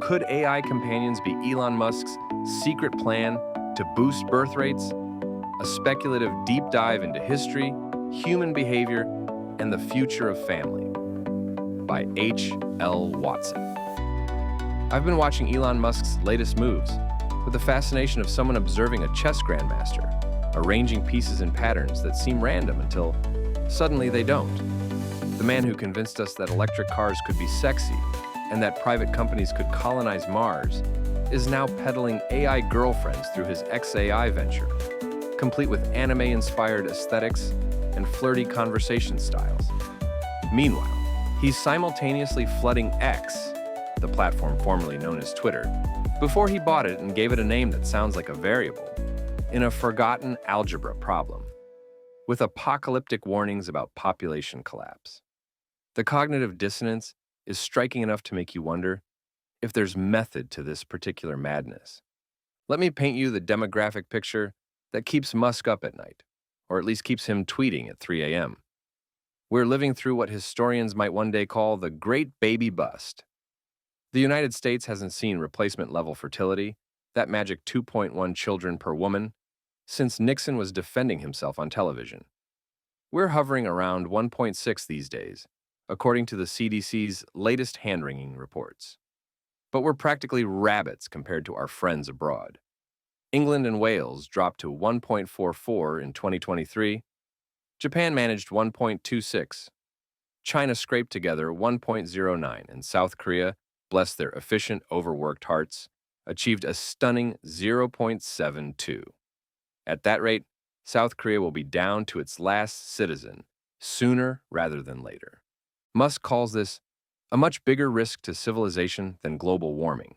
could AI companions be Elon Musk's secret plan to boost birth rates? A speculative deep dive into history, human behavior, and the future of family by H.L. Watson. I've been watching Elon Musk's latest moves with the fascination of someone observing a chess grandmaster, arranging pieces in patterns that seem random until suddenly they don't. The man who convinced us that electric cars could be sexy and that private companies could colonize Mars is now peddling AI girlfriends through his XAI venture, complete with anime-inspired aesthetics and flirty conversation styles. Meanwhile, he's simultaneously flooding X, the platform formerly known as Twitter, before he bought it and gave it a name that sounds like a variable, in a forgotten algebra problem, with apocalyptic warnings about population collapse. The cognitive dissonance is striking enough to make you wonder if there's method to this particular madness. Let me paint you the demographic picture that keeps Musk up at night, or at least keeps him tweeting at 3 a.m. We're living through what historians might one day call the Great Baby Bust. The United States hasn't seen replacement-level fertility, that magic 2.1 children per woman, since Nixon was defending himself on television. We're hovering around 1.6 these days, according to the CDC's latest hand-wringing reports. But we're practically rabbits compared to our friends abroad. England and Wales dropped to 1.44 in 2023. Japan managed 1.26. China scraped together 1.09, and South Korea, bless their efficient, overworked hearts, achieved a stunning 0.72. At that rate, South Korea will be down to its last citizen sooner rather than later. Musk calls this a much bigger risk to civilization than global warming,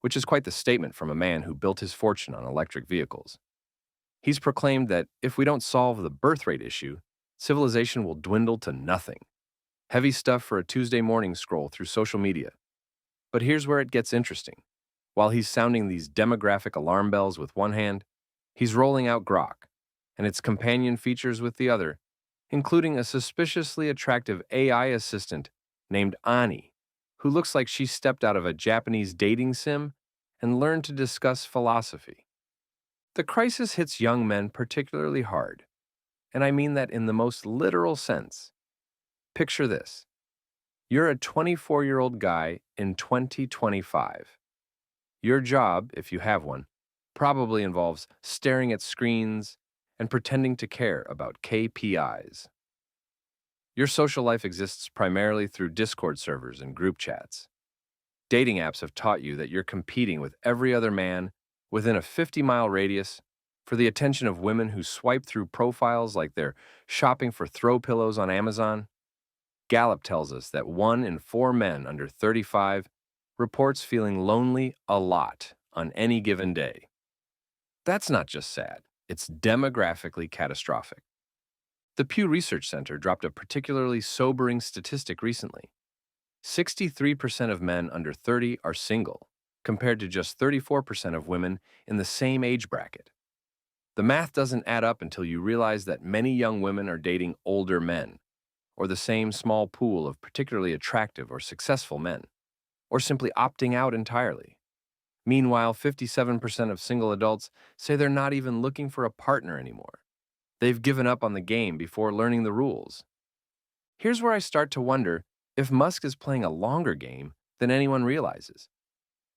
which is quite the statement from a man who built his fortune on electric vehicles. He's proclaimed that if we don't solve the birth rate issue, civilization will dwindle to nothing. Heavy stuff for a Tuesday morning scroll through social media. But here's where it gets interesting. While he's sounding these demographic alarm bells with one hand, he's rolling out Grok and its companion features with the other, including a suspiciously attractive AI assistant named Ani, who looks like she stepped out of a Japanese dating sim and learned to discuss philosophy. The crisis hits young men particularly hard, and I mean that in the most literal sense. Picture this. You're a 24-year-old guy in 2025. Your job, if you have one, probably involves staring at screens and pretending to care about KPIs. Your social life exists primarily through Discord servers and group chats. Dating apps have taught you that you're competing with every other man within a 50-mile radius for the attention of women who swipe through profiles like they're shopping for throw pillows on Amazon. Gallup tells us that 1 in 4 men under 35 reports feeling lonely a lot on any given day. That's not just sad, it's demographically catastrophic. The Pew Research Center dropped a particularly sobering statistic recently. 63% of men under 30 are single, compared to just 34% of women in the same age bracket. The math doesn't add up until you realize that many young women are dating older men, or the same small pool of particularly attractive or successful men, or simply opting out entirely. Meanwhile, 57% of single adults say they're not even looking for a partner anymore. They've given up on the game before learning the rules. Here's where I start to wonder if Musk is playing a longer game than anyone realizes.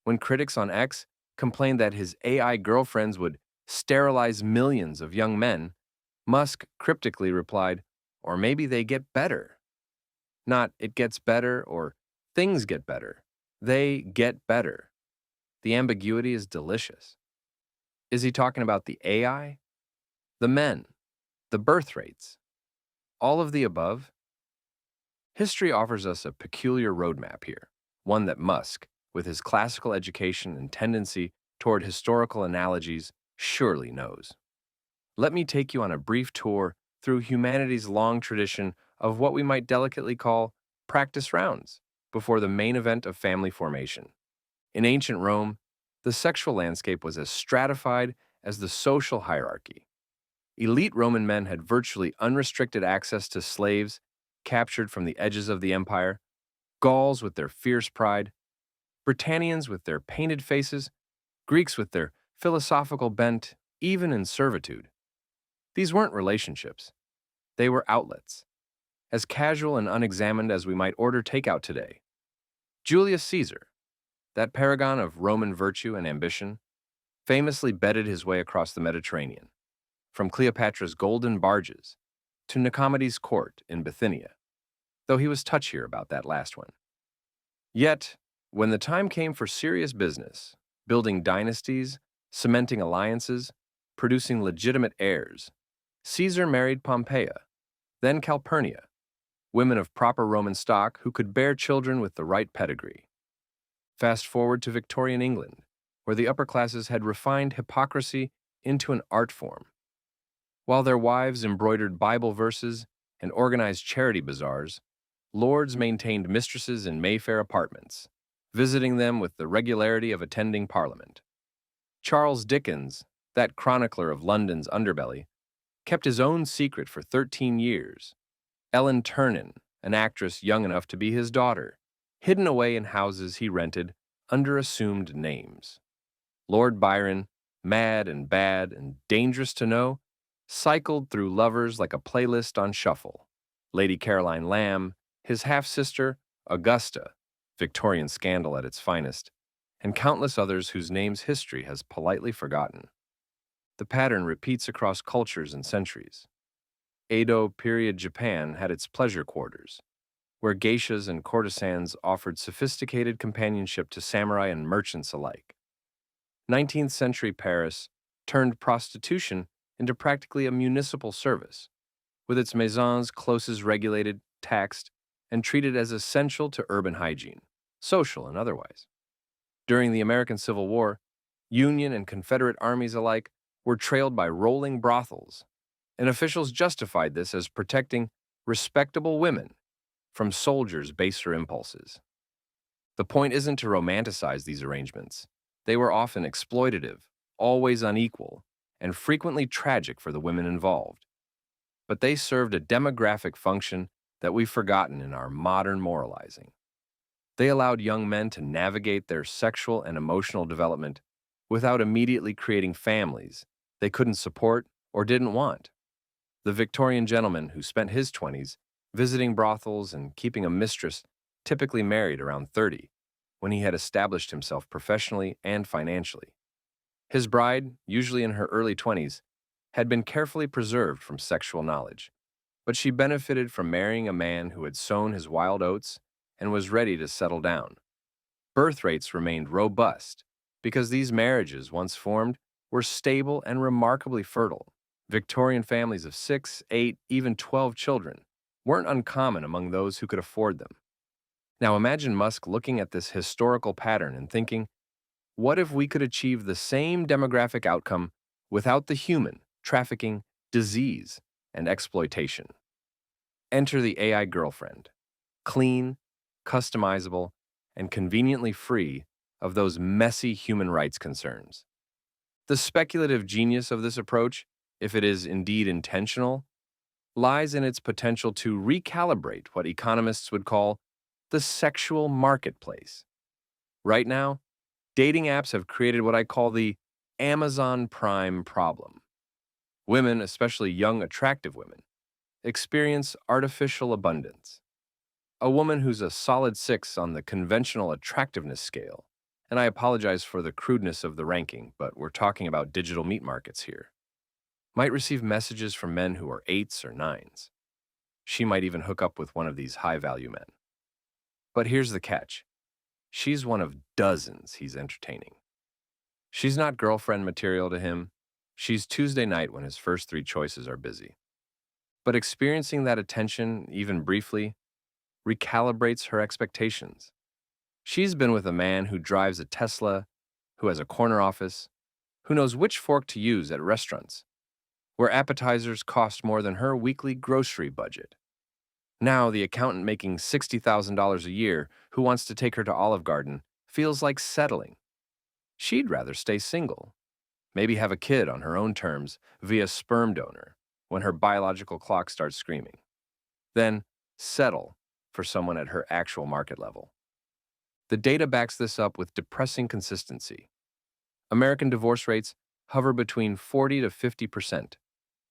When critics on X complained that his AI girlfriends would sterilize millions of young men, Musk cryptically replied, or maybe they get better. Not it gets better or things get better. They get better. The ambiguity is delicious. Is he talking about the AI? The men? The birth rates? All of the above? History offers us a peculiar roadmap here, one that Musk, with his classical education and tendency toward historical analogies, surely knows. Let me take you on a brief tour through humanity's long tradition of what we might delicately call practice rounds before the main event of family formation. In ancient Rome, the sexual landscape was as stratified as the social hierarchy. Elite Roman men had virtually unrestricted access to slaves captured from the edges of the empire. Gauls, with their fierce pride, Britannians with their painted faces, Greeks with their philosophical bent, even in servitude. These weren't relationships, they were outlets, as casual and unexamined as we might order takeout today. Julius Caesar, that paragon of Roman virtue and ambition, famously bedded his way across the Mediterranean, from Cleopatra's golden barges to Nicomedes' court in Bithynia, though he was touchier about that last one. Yet, when the time came for serious business, building dynasties, cementing alliances, producing legitimate heirs, Caesar married Pompeia, then Calpurnia, women of proper Roman stock who could bear children with the right pedigree. Fast forward to Victorian England, where the upper classes had refined hypocrisy into an art form. While their wives embroidered Bible verses and organized charity bazaars, lords maintained mistresses in Mayfair apartments, visiting them with the regularity of attending Parliament. Charles Dickens, that chronicler of London's underbelly, kept his own secret for 13 years. Ellen Ternan, an actress young enough to be his daughter, hidden away in houses he rented under assumed names. Lord Byron, mad and bad and dangerous to know, cycled through lovers like a playlist on shuffle. Lady Caroline Lamb, his half-sister, Augusta, Victorian scandal at its finest, and countless others whose names history has politely forgotten. The pattern repeats across cultures and centuries. Edo period Japan had its pleasure quarters, where geishas and courtesans offered sophisticated companionship to samurai and merchants alike. 19th century Paris turned prostitution into practically a municipal service, with its maisons closes regulated, taxed, and treated as essential to urban hygiene, social and otherwise. During the American Civil War, Union and Confederate armies alike were trailed by rolling brothels, and officials justified this as protecting respectable women from soldiers' baser impulses. The point isn't to romanticize these arrangements. They were often exploitative, always unequal, and frequently tragic for the women involved. But they served a demographic function that we've forgotten in our modern moralizing. They allowed young men to navigate their sexual and emotional development without immediately creating families they couldn't support or didn't want. The Victorian gentleman who spent his 20s visiting brothels and keeping a mistress typically married around 30, when he had established himself professionally and financially. His bride, usually in her early 20s, had been carefully preserved from sexual knowledge, but she benefited from marrying a man who had sown his wild oats and was ready to settle down. Birth rates remained robust because these marriages, once formed, were stable and remarkably fertile. Victorian families of 6, 8, even 12 children weren't uncommon among those who could afford them. Now imagine Musk looking at this historical pattern and thinking, what if we could achieve the same demographic outcome without the human, trafficking, disease, and exploitation? Enter the AI girlfriend, clean, customizable, and conveniently free of those messy human rights concerns. The speculative genius of this approach, if it is indeed intentional, lies in its potential to recalibrate what economists would call the sexual marketplace. Right now, dating apps have created what I call the Amazon Prime problem. Women, especially young, attractive women, experience artificial abundance. A woman who's a solid 6 on the conventional attractiveness scale, and I apologize for the crudeness of the ranking, but we're talking about digital meat markets here, might receive messages from men who are 8s or 9s. She might even hook up with one of these high-value men. But here's the catch. She's one of dozens he's entertaining. She's not girlfriend material to him. She's Tuesday night when his first 3 choices are busy. But experiencing that attention, even briefly, recalibrates her expectations. She's been with a man who drives a Tesla, who has a corner office, who knows which fork to use at restaurants, where appetizers cost more than her weekly grocery budget. Now, the accountant making $60,000 a year who wants to take her to Olive Garden feels like settling. She'd rather stay single, maybe have a kid on her own terms via sperm donor when her biological clock starts screaming. Then settle for someone at her actual market level. The data backs this up with depressing consistency. American divorce rates hover between 40 to 50%,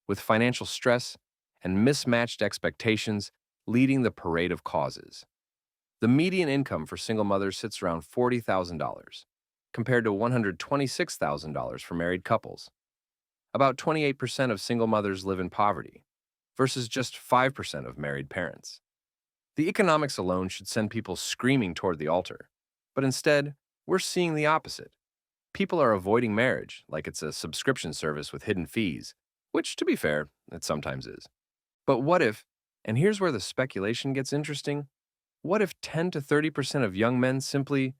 with financial stress and mismatched expectations leading the parade of causes. The median income for single mothers sits around $40,000, compared to $126,000 for married couples. About 28% of single mothers live in poverty, versus just 5% of married parents. The economics alone should send people screaming toward the altar, but instead, we're seeing the opposite. People are avoiding marriage like it's a subscription service with hidden fees, which, to be fair, it sometimes is. But what if, and here's where the speculation gets interesting, what if 10 to 30% of young men simply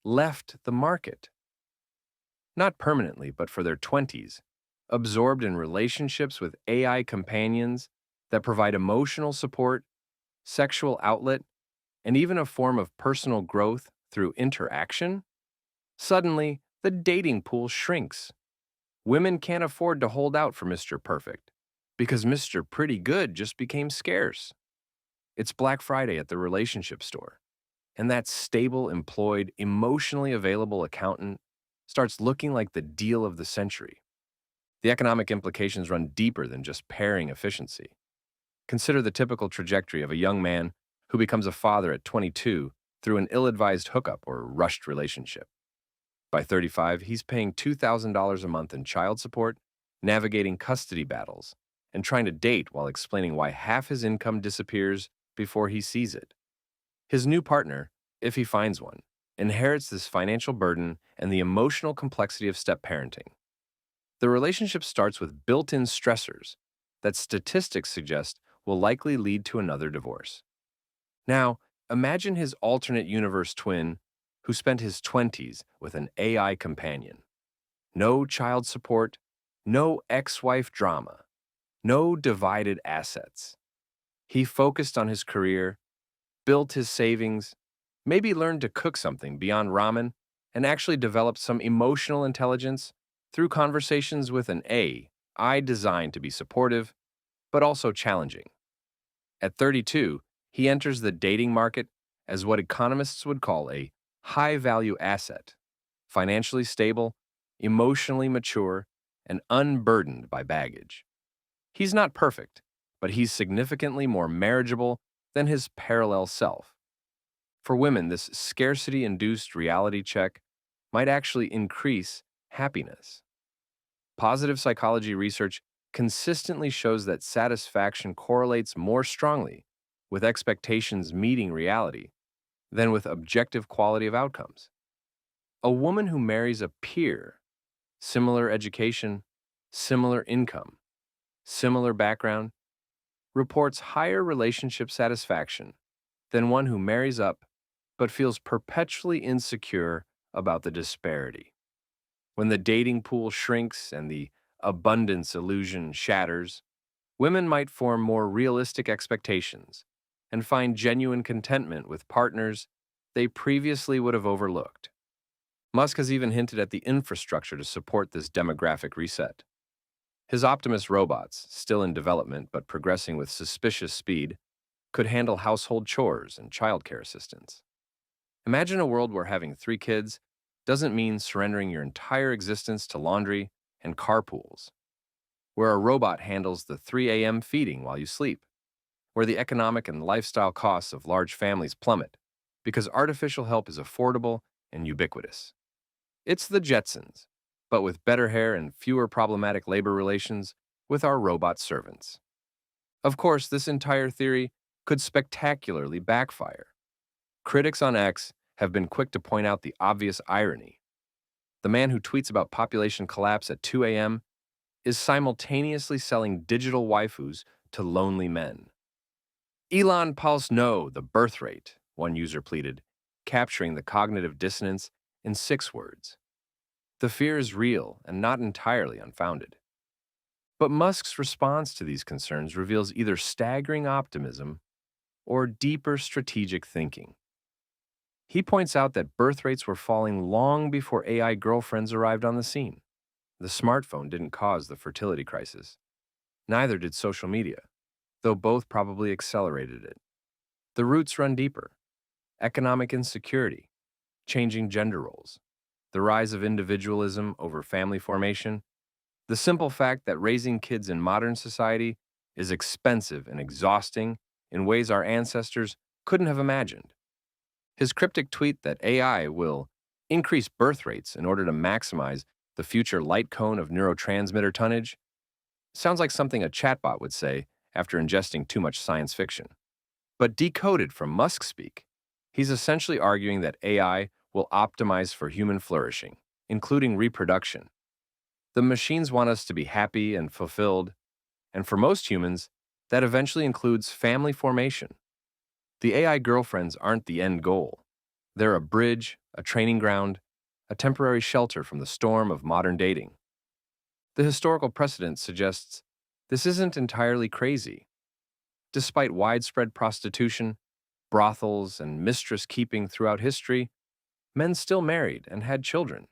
left the market? Not permanently, but for their 20s, absorbed in relationships with AI companions that provide emotional support, sexual outlet, and even a form of personal growth through interaction? Suddenly, the dating pool shrinks. Women can't afford to hold out for Mr. Perfect because Mr. Pretty Good just became scarce. It's Black Friday at the relationship store, and that stable, employed, emotionally available accountant starts looking like the deal of the century. The economic implications run deeper than just pairing efficiency. Consider the typical trajectory of a young man who becomes a father at 22 through an ill-advised hookup or rushed relationship. By 35, he's paying $2,000 a month in child support, navigating custody battles, and trying to date while explaining why half his income disappears before he sees it. His new partner, if he finds one, inherits this financial burden and the emotional complexity of step-parenting. The relationship starts with built-in stressors that statistics suggest will likely lead to another divorce. Now, imagine his alternate universe twin who spent his 20s with an AI companion. No child support, no ex-wife drama, no divided assets. He focused on his career, built his savings, maybe learned to cook something beyond ramen, and actually developed some emotional intelligence through conversations with an AI designed to be supportive, but also challenging. At 32, he enters the dating market as what economists would call a high-value asset, financially stable, emotionally mature, and unburdened by baggage. He's not perfect, but he's significantly more marriageable than his parallel self. For women, this scarcity-induced reality check might actually increase happiness. Positive psychology research consistently shows that satisfaction correlates more strongly with expectations meeting reality than with objective quality of outcomes. A woman who marries a peer, similar education, similar income, similar background, reports higher relationship satisfaction than one who marries up but feels perpetually insecure about the disparity. When the dating pool shrinks and the abundance illusion shatters, women might form more realistic expectations and find genuine contentment with partners they previously would have overlooked. Musk has even hinted at the infrastructure to support this demographic reset. His Optimus robots, still in development but progressing with suspicious speed, could handle household chores and childcare assistance. Imagine a world where having 3 kids doesn't mean surrendering your entire existence to laundry and carpools, where a robot handles the 3 a.m. feeding while you sleep, where the economic and lifestyle costs of large families plummet because artificial help is affordable and ubiquitous. It's the Jetsons, but with better hair and fewer problematic labor relations with our robot servants. Of course, this entire theory could spectacularly backfire. Critics on X have been quick to point out the obvious irony. The man who tweets about population collapse at 2 a.m. is simultaneously selling digital waifus to lonely men. Elon Pulse no, the birth rate, one user pleaded, capturing the cognitive dissonance in 6 words. The fear is real and not entirely unfounded. But Musk's response to these concerns reveals either staggering optimism or deeper strategic thinking. He points out that birth rates were falling long before AI girlfriends arrived on the scene. The smartphone didn't cause the fertility crisis. Neither did social media, though both probably accelerated it. The roots run deeper: economic insecurity, changing gender roles, the rise of individualism over family formation, the simple fact that raising kids in modern society is expensive and exhausting in ways our ancestors couldn't have imagined. His cryptic tweet that AI will increase birth rates in order to maximize the future light cone of neurotransmitter tonnage sounds like something a chatbot would say after ingesting too much science fiction. But decoded from Musk speak, he's essentially arguing that AI will optimize for human flourishing, including reproduction. The machines want us to be happy and fulfilled, and for most humans, that eventually includes family formation. The AI girlfriends aren't the end goal. They're a bridge, a training ground, a temporary shelter from the storm of modern dating. The historical precedent suggests this isn't entirely crazy. Despite widespread prostitution, brothels, and mistress keeping throughout history, men still married and had children.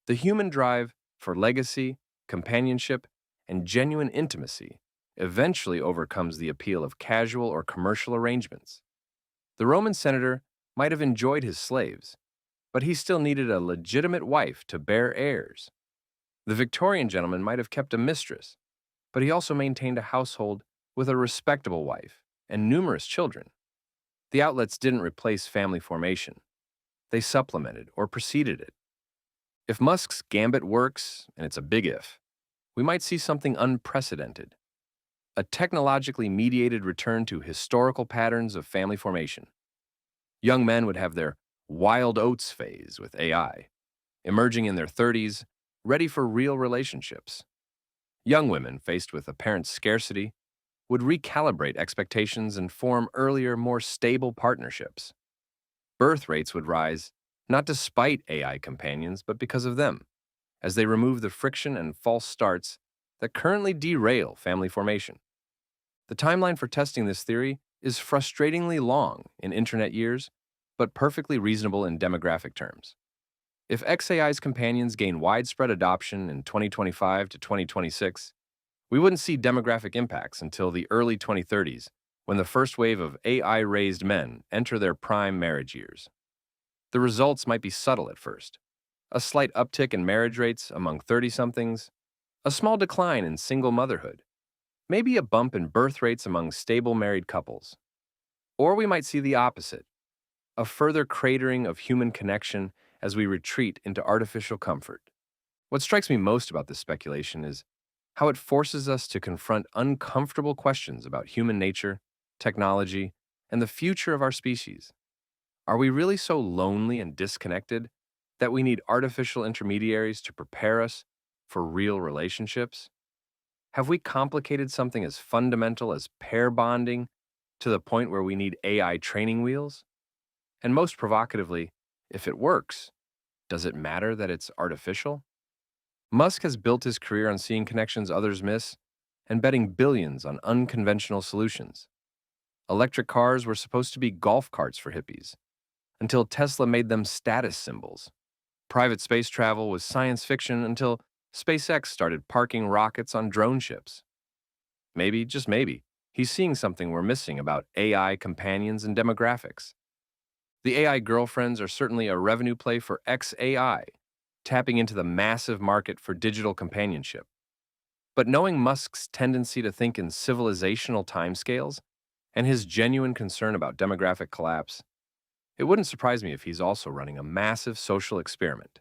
The human drive for legacy, companionship, and genuine intimacy eventually overcomes the appeal of casual or commercial arrangements. The Roman senator might have enjoyed his slaves, but he still needed a legitimate wife to bear heirs. The Victorian gentleman might have kept a mistress, but he also maintained a household with a respectable wife and numerous children. The outlets didn't replace family formation. They supplemented or preceded it. If Musk's gambit works, and it's a big if, we might see something unprecedented. A technologically mediated return to historical patterns of family formation. Young men would have their wild oats phase with AI, emerging in their 30s, ready for real relationships. Young women, faced with apparent scarcity, would recalibrate expectations and form earlier, more stable partnerships. Birth rates would rise, not despite AI companions, but because of them, as they remove the friction and false starts that currently derail family formation. The timeline for testing this theory is frustratingly long in internet years, but perfectly reasonable in demographic terms. If XAI's companions gain widespread adoption in 2025 to 2026, we wouldn't see demographic impacts until the early 2030s, when the first wave of AI-raised men enter their prime marriage years. The results might be subtle at first. A slight uptick in marriage rates among 30-somethings, a small decline in single motherhood, maybe a bump in birth rates among stable married couples. Or we might see the opposite, a further cratering of human connection as we retreat into artificial comfort. What strikes me most about this speculation is how it forces us to confront uncomfortable questions about human nature, technology, and the future of our species. Are we really so lonely and disconnected that we need artificial intermediaries to prepare us for real relationships? Have we complicated something as fundamental as pair bonding to the point where we need AI training wheels? And most provocatively, if it works, does it matter that it's artificial? Musk has built his career on seeing connections others miss and betting billions on unconventional solutions. Electric cars were supposed to be golf carts for hippies, until Tesla made them status symbols. Private space travel was science fiction until SpaceX started parking rockets on drone ships. Maybe, just maybe, he's seeing something we're missing about AI companions and demographics. The AI girlfriends are certainly a revenue play for XAI, tapping into the massive market for digital companionship. But knowing Musk's tendency to think in civilizational timescales and his genuine concern about demographic collapse, it wouldn't surprise me if he's also running a massive social experiment.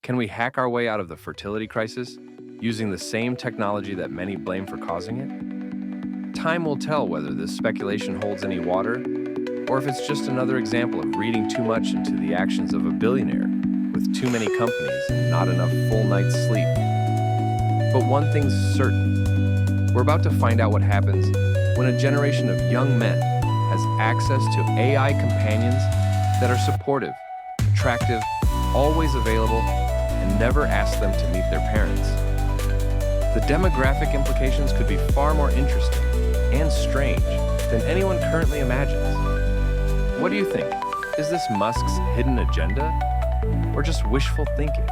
Can we hack our way out of the fertility crisis using the same technology that many blame for causing it? Time will tell whether this speculation holds any water, or if it's just another example of reading too much into the actions of a billionaire with too many companies and not enough full night's sleep. But one thing's certain. We're about to find out what happens when a generation of young men has access to AI companions that are supportive, attractive, always available, and never ask them to meet their parents. The demographic implications could be far more interesting and strange than anyone currently imagines. What do you think? Is this Musk's hidden agenda, or just wishful thinking?